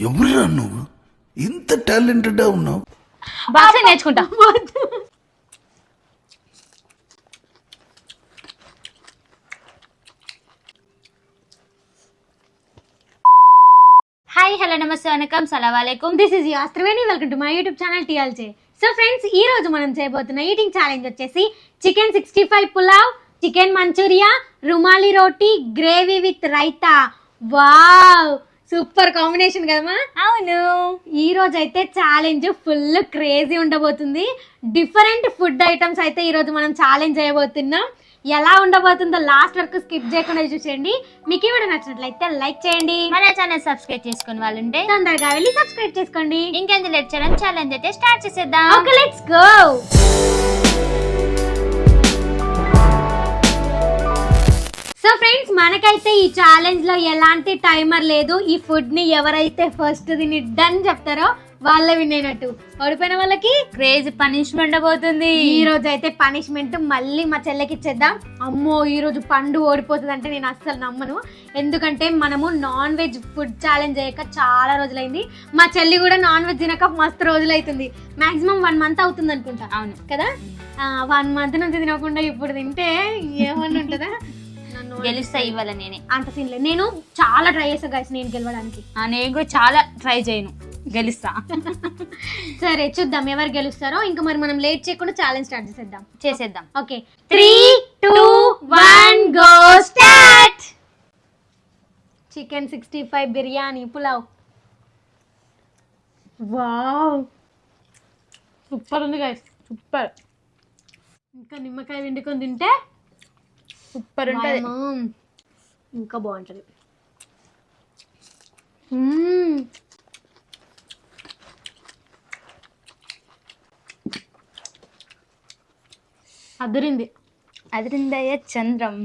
ఎవరురా నువ్వు ఇంత టాలెంటెడ్ ఉన్నావు? బాక్సింగ్ నేర్చుకుంటా. హాయ్ హలో నమస్తే వనకం సలాం. This is your Triveni. Welcome to my YouTube channel TLJ. So friends, ఈ రోజు మనం చేయబోతున్న ఈటింగ్ ఛాలెంజ్ వచ్చేసి chicken 65 pulao, chicken Manchurian, rumali roti, gravy with raita. Wow, super combination కదమ్మా. అవును, ఈ రోజు అయితే ఛాలెంజ్ ఫుల్ క్రేజీ ఉండబోతుంది. డిఫరెంట్ ఫుడ్ ఐటమ్స్ అయితే ఈ రోజు మనం ఛాలెంజ్ చేయబోతున్నాం. ఎలా ఉండబోతుందో లాస్ట్ వరకు స్కిప్ చేయకుండా చూసేయండి. మీకు ఈ వీడియో నచ్చినట్లయితే లైక్ చేయండి. మన ఛానల్ సబ్స్క్రైబ్ చేసుకుని వాళ్ళు ఉంటే తొందరగా వెళ్ళి సబ్స్క్రైబ్ చేసుకోండి. ఇంకెందుకు లేట్ చేయడం, ఛాలెంజ్ అయితే స్టార్ట్ చేసేద్దాం. Okay, let's go. So friends, మనకైతే ఈ ఛాలెంజ్ లో ఎలాంటి టైమర్ లేదు. ఈ ఫుడ్ ని ఎవరైతే ఫస్ట్ దీన్ని డన్ చెప్తారో వాళ్ళే విన్ అయినట్టు. ఓడిపోయిన వాళ్ళకి క్రేజీ పనిష్మెంట్ ఉండబోతుంది. ఈ రోజు అయితే పనిష్మెంట్ మళ్ళీ మా చెల్లెకి ఇచ్చేద్దాం. అమ్మో, ఈ రోజు పండు ఓడిపోతుంది అంటే నేను అస్సలు నమ్మను. ఎందుకంటే మనము నాన్ వెజ్ ఫుడ్ ఛాలెంజ్ చేయక చాలా రోజులైంది. మా చెల్లి కూడా నాన్ వెజ్ తినక మస్తు రోజులు అవుతుంది. మాక్సిమం 1 మంత్ అవుతుంది అనుకుంటా. అవును కదా, 1 మంత్ నుంచి తినకుండా ఇప్పుడు తింటే ఏమన్నా ఉంటుందా? గెలుస్తా ఇవ్వాలి నేనే. అంత సీన్ లేదు. నేను చాలా ట్రై చేస్తా గైస్ నేను గెలవడానికి. నేను కూడా చాలా ట్రై చేయను, గెలుస్తా. సరే చూద్దాం ఎవరు గెలుస్తారో. ఇంకా మరి మనం లేట్ చేయకుండా ఛాలెంజ్ స్టార్ట్ చేసేద్దాం. Okay, 3, 2, 1 go start. Chicken 65 biryani pulao. Wow, super ఉంది గైస్, సూపర్. ఇంకా నిమ్మకాయ వండుకొని తింటే సూపర్ ఉంటుంది. ఇంకా బాగుంటుంది. అదిరిందయ్య చంద్రం.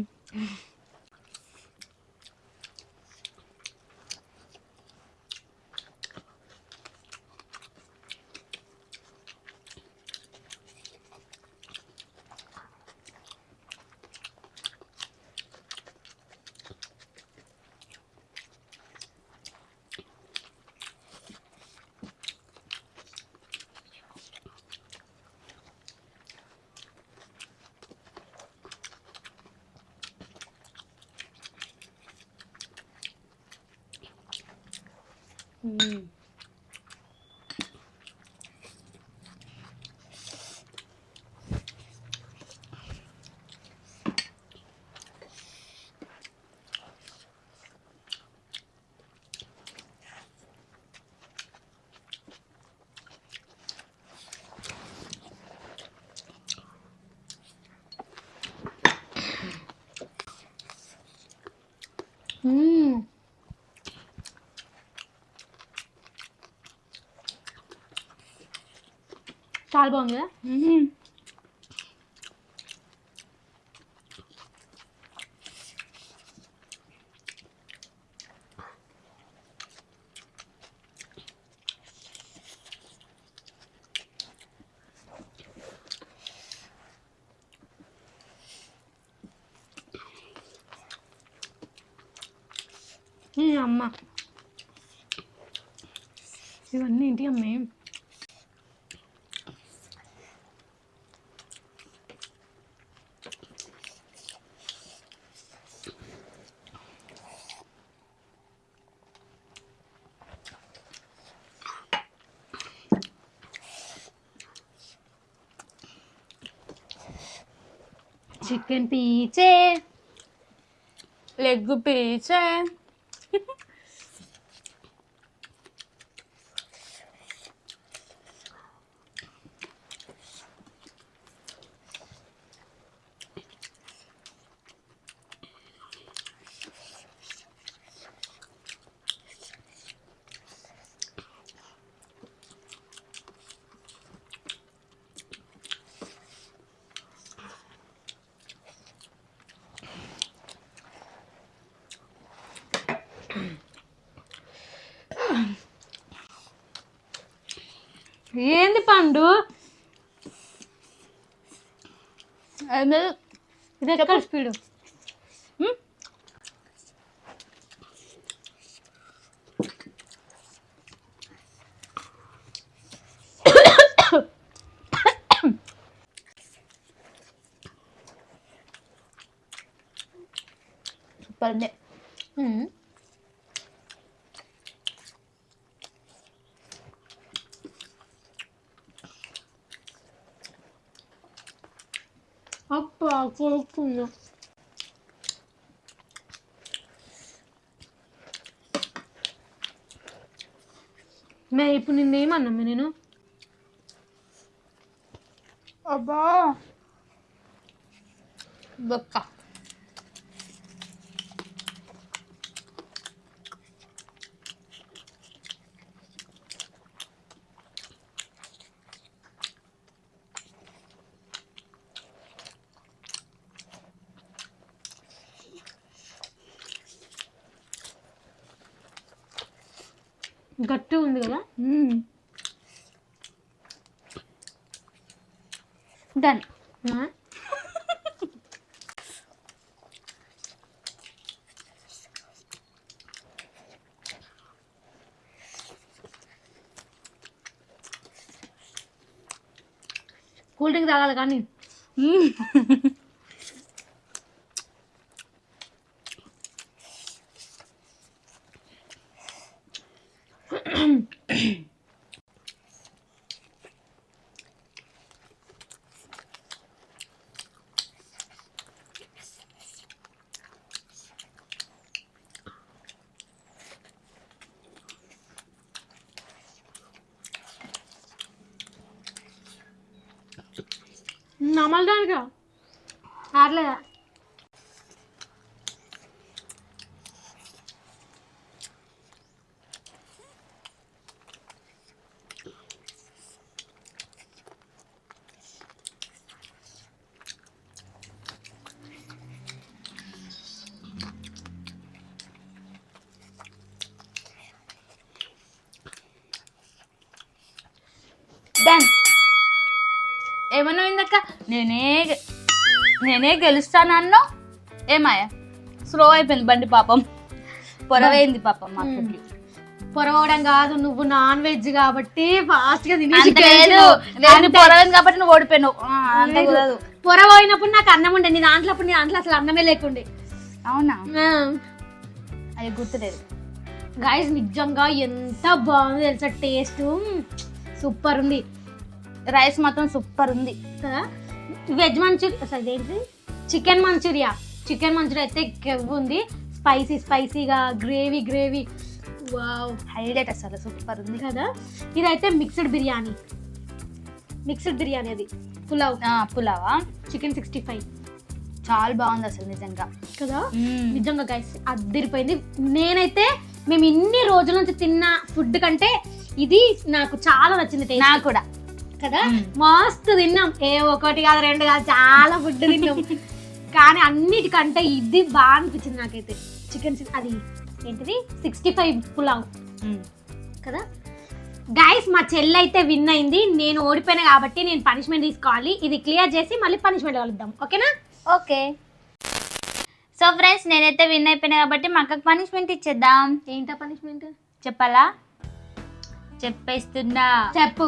చాలా బాగుంది కదా. అమ్మ, ఇవన్నీ ఏంటి అమ్మాయి? చికెన్ పీచే, లెగ్ పీచే. ఏంది పండు? ఇది ఎక్కడ స్పీడు? అబ్బా కొడుకుందా మే ఇప్పుడు నిన్నేమన్నా నేను అబ్బా బొక్క గట్టి ఉంది కదా డన్. కూల్ డ్రింక్ తాగాలి కానీ నమలడానికా ఆడలేదా డన్. ఏమన్నా ఇందాక నేనే గెలుస్తానన్నా ఏమాయా స్లో అయిపోయింది బండి పాపం పొరవైంది పాపం మా అక్కకి. పొరవడం కాదు, నువ్వు నాన్ వెజ్ కాబట్టి ఫాస్ట్ గా తినేసి అంత లేదు. లేదు, పొరవైంది కాబట్టి నువ్వు ఓడిపోయినావు. అంత కుదరదు. పొరవైనప్పుడు నాకు అన్నం ఉండే, నీ దాంట్లో అసలు అన్నమే లేకుండే. అవునా? అది గుర్తులేదు. గైస్ నిజంగా ఎంత బాగుంది తెలుసా, టేస్ట్ సూపర్ ఉంది. రైస్ మాత్రం సూపర్ ఉంది కదా. వెజ్ మంచూరియా అసలు ఏంటి, చికెన్ మంచూరియా అయితే కెవ్వు ఉంది. స్పైసీగా గ్రేవీ వావ్ హైలైట్, అసలు సూపర్ ఉంది కదా. ఇదైతే మిక్స్డ్ బిర్యానీ అది పులావా చికెన్ 65 చాలా బాగుంది అసలు నిజంగా కదా. నిజంగా గైస్ అదిరిపోయింది. నేనైతే మేము ఇన్ని రోజుల నుంచి తిన్న ఫుడ్ కంటే ఇది నాకు చాలా నచ్చింది. నాకు కూడా కదా, మస్తు తిన్నాం. ఒకటి కాదు రెండు కాదు చాలా ఫుడ్ తిన్నాం. కానీ అన్నిటికంటే ఇది బాగా అనిపించింది నాకైతే. చికెన్ అది ఏంటిది 65 పులావ్ కదా. గైస్ మా చెల్లి అయితే విన్ అయింది, నేను ఓడిపోయినా కాబట్టి నేను పనిష్మెంట్ తీసుకోవాలి. ఇది క్లియర్ చేసి మళ్ళీ పనిష్మెంట్ కలుద్దాం, ఓకేనా? ఓకే. సో ఫ్రెండ్స్, నేనైతే విన్ అయిపోయినా కాబట్టి మా అక్కకి పనిష్మెంట్ ఇచ్చేద్దాం. ఏంటా పనిష్మెంట్ చెప్పాలా? చెప్పేస్తున్నా. చెప్పు.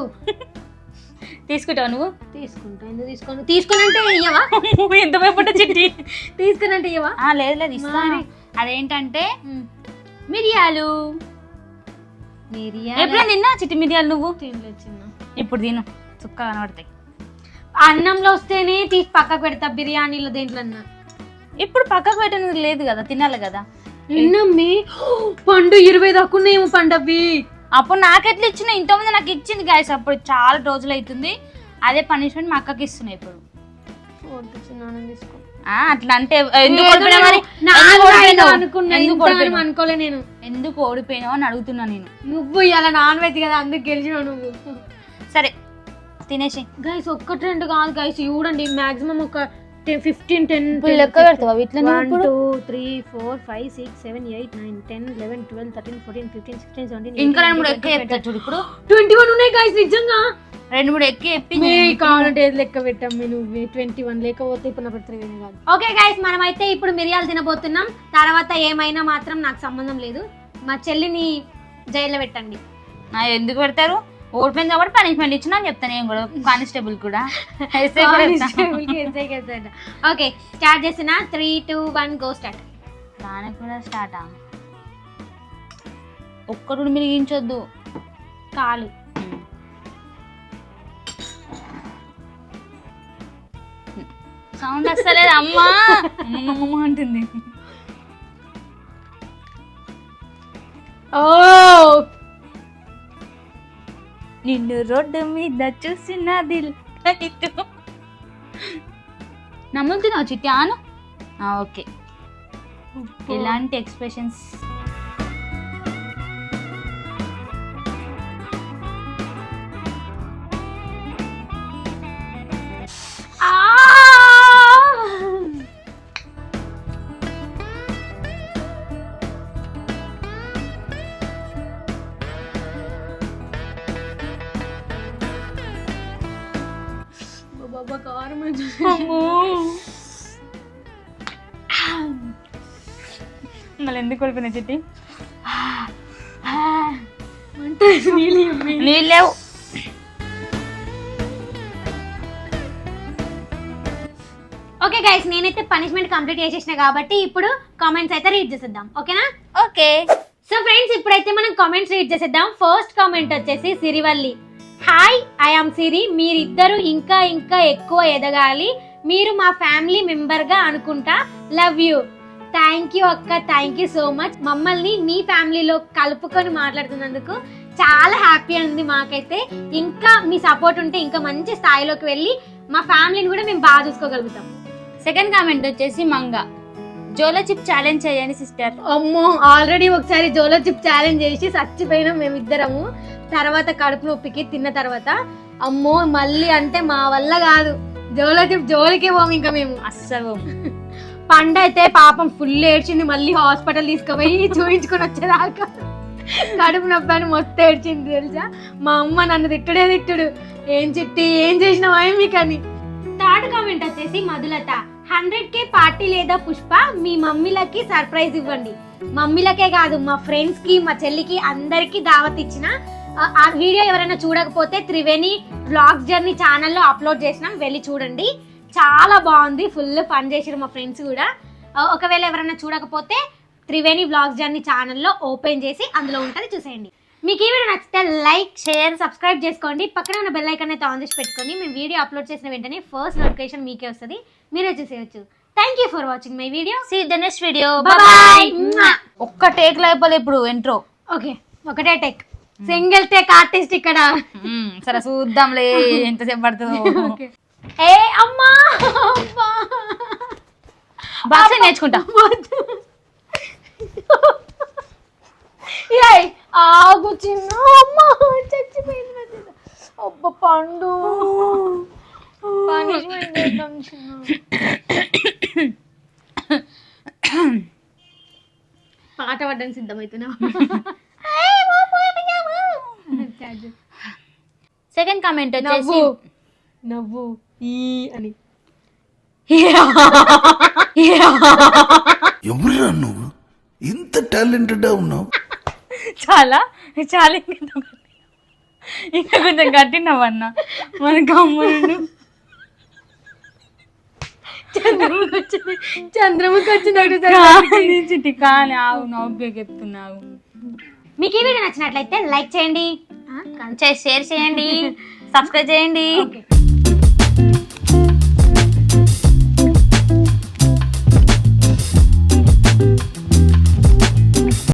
తీసుకుంటావు నువ్వు? తీసుకుంటా. ఎందుకు తీసుకునంటే ఇయ్యవా? ఎంత భయపడ్డ చిట్టి. తీసుకునంటే ఇయ్యవా? లేదు ఇస్తాను. అదేంటంటే మిరియాలు. ఎప్పుడైనా తిన్నా చిట్టి మిరియాలు? నువ్వు తినలేదు చిన్న. ఇప్పుడు తిను, చుక్క కనబడతాయి. అన్నంలో వస్తేనే తీసి పక్కకు పెడతా, బిర్యానీలో దేంట్లో. ఇప్పుడు పక్కకు పెట్టడానికి లేదు కదా, తినాలి కదా. నిన్నమ్మి పండు 20 దాకున్నాయేమో పండవి. అప్పుడు నాకెట్లా ఇచ్చిన, ఇంతమంది నాకు ఇచ్చింది గాయస్. అప్పుడు చాలా రోజులు అవుతుంది. అదే పనిష్మెంట్ మా అక్కకి ఇస్తున్నాయి ఇప్పుడు. అట్లా అంటే ఎందుకు ఓడిపోయినావు అని అడుగుతున్నా నేను. నువ్వు ఇలా నాన్ వెజ్ కదా, అందుకు గెలిచినావు నువ్వు. సరే తినేసి. గైస్ 1-2 కాదు గైస్, చూడండి మాక్సిమం ఒక 15-10 లెక్క పెడతావా? 1 2 3 4 5 6 7 8 9 10 11 12 13 14 15 16 17 ఇంకా 2-3 ఎక్కి చెప్తా చూడు. ఇప్పుడు 21 ఉన్నాయి గైస్. నిజంగా 2-3 ఎక్కి చెప్పి కావాలంటే లెక్క పెట్టాము. నువ్వు 21 లేకపోతే ఇప్పుడు నాకు 3 కాదు. ఓకే గైస్, మనమైతే ఇప్పుడు మిరియాలు తినబోతున్నాం. తర్వాత ఏమైనా మాత్రం నాకు సంబంధం లేదు. మా చెల్లిని జైల్లో పెట్టండి. ఎందుకు పెడతారు? ఓడిపోయింది కాబట్టి పనిష్మెంట్ ఇచ్చిన అని చెప్తాను నేను కూడా. కానిస్టేబుల్ కూడా. ఓకే స్టార్ట్ చేసిన 3 2 1 గో స్టార్ట్. పానీపూర స్టార్టా? ఒక్కడు మిరిగించొద్దు, కాలు. సౌండ్ వస్తలేదు అమ్మా, అమ్మమ్మ అంటుంది. ఓ నిన్ను రోడ్డు మీద చూసిన దిల్ నమ్ముతున్నావు చిట్టి ఆను. ఓకే, ఎలాంటి ఎక్స్ప్రెషన్స్? బాబా కారం మళ్ళీ ఎందుకు కొలిపిన చిట్టి? నీళ్ళు లేవు. ఓకే గైస్, నేనైతే పనిష్మెంట్ కంప్లీట్ చేసేసిన కాబట్టి ఇప్పుడు కామెంట్స్ అయితే రీడ్ చేసేద్దాం. ఓకేనా? ఓకే. సో ఫ్రెండ్స్, ఇప్పుడైతే మనం కామెంట్స్ రీడ్ చేసేద్దాం. ఫస్ట్ కామెంట్ వచ్చేసి సిరివల్లి. హాయ్, ఐ ఆమ్ సిరి. మీరిద్దరు ఇంకా ఇంకా ఎక్కువ ఎదగాలి. మీరు మా ఫ్యామిలీ మెంబర్గా అనుకుంటా. Love you. థ్యాంక్ యూ అక్క, థ్యాంక్ యూ సో మచ్. మమ్మల్ని మీ ఫ్యామిలీలో కలుపుకొని మాట్లాడుతున్నందుకు చాలా హ్యాపీ ఉంది మాకైతే. ఇంకా మీ సపోర్ట్ ఉంటే ఇంకా మంచి స్థాయిలోకి వెళ్ళి మా ఫ్యామిలీని కూడా మేము బాగా చూసుకోగలుగుతాం. సెకండ్ కామెంట్ వచ్చేసి మంగ. జోలో చిప్ ఛాలెంజ్ చేయండి సిస్టర్. అమ్మో, ఆల్రెడీ ఒకసారి జోలో చిప్ ఛాలెంజ్ చేసి చచ్చిపోయినాం మేమిద్దరము. తర్వాత కడుపు నొప్పికి తిన్న తర్వాత అమ్మో మళ్ళీ అంటే మా వల్ల కాదు. జోలో చిప్ జోలికే పోము ఇంకా మేము అస్సలు. పండు అయితే పాపం ఫుల్ ఏడ్చింది. మళ్ళీ హాస్పిటల్ తీసుకుపోయి చూపించుకొని వచ్చేదాకా కడుపు నొప్పి అని మొత్తం ఏడ్చింది తెలుసా. మా అమ్మ నన్ను తిట్టుడు, ఏం చిట్టి ఏం చేసినావా మీకు అని. థర్డ్ కామెంట్ వచ్చేసి మధులత. 100K పార్టీ లేదా పుష్ప, మీ మమ్మీలకి సర్ప్రైజ్ ఇవ్వండి. మమ్మీలకే కాదు, మా ఫ్రెండ్స్ కి, మా చెల్లికి అందరికి దావత్ ఇచ్చిన. ఆ వీడియో ఎవరైనా చూడకపోతే త్రివేణి వ్లాగ్స్ జర్నీ ఛానల్లో అప్లోడ్ చేసినాం, వెళ్ళి చూడండి. చాలా బాగుంది, ఫుల్ ఫన్ చేసిరు మా ఫ్రెండ్స్ కూడా. ఒకవేళ ఎవరైనా చూడకపోతే త్రివేణి వ్లాగ్స్ జర్నీ ఛానల్లో ఓపెన్ చేసి అందులో ఉంటుంది, చూసేయండి. మీకు ఈ వీడియో నచ్చితే లైక్, షేర్, సబ్స్క్రైబ్ చేసుకోండి. పక్కన ఉన్న బెల్ ఐకాన్ అయితే ఆన్ చేసి పెట్టుకొని మేము వీడియో అప్లోడ్ చేసిన వెంటనే ఫస్ట్ నోటిఫికేషన్ మీకే వస్తుంది, మీరే చూసేయచ్చు. Thank you for watching my video. See the next video. Bye. ఒక్క టేక్ అయిపోలే ఇప్పుడు ఇంట్రో. ఓకే, ఒకటే టేక్, సింగిల్ టేక్ ఆర్టిస్ట్ ఇక్కడ. సరే చూద్దాంలే ఎంతసేపు పడుతుందో. ఏ అమ్మా, బాక్సింగ్ నేర్చుకుంటా. ఆగు చిన్న, అమ్మా చచ్చిపోయింది. అబ్బ పండు, పనిష్మెంట్ చేద్దాం చిన్న. పాట పడ్డానికి సిద్ధమవుతున్నా. సెకండ్ కామెంట్ వచ్చేసి నవ్వు ఈ అని. ఎవరురా నువ్వు? ఇంత టాలెంటెడ్ ఉన్నావు. చాలా చాలా ఇంకా కొంచెం గట్టినవన్నా మన గమ్మును. చంద్రముఖి వచ్చింది చిట్టి కానీ ఆవు నవ్వు చెప్తున్నావు. మీకు ఈ వీడియో నచ్చినట్లయితే లైక్ చేయండి, షేర్ చేయండి, సబ్స్క్రైబ్ చేయండి.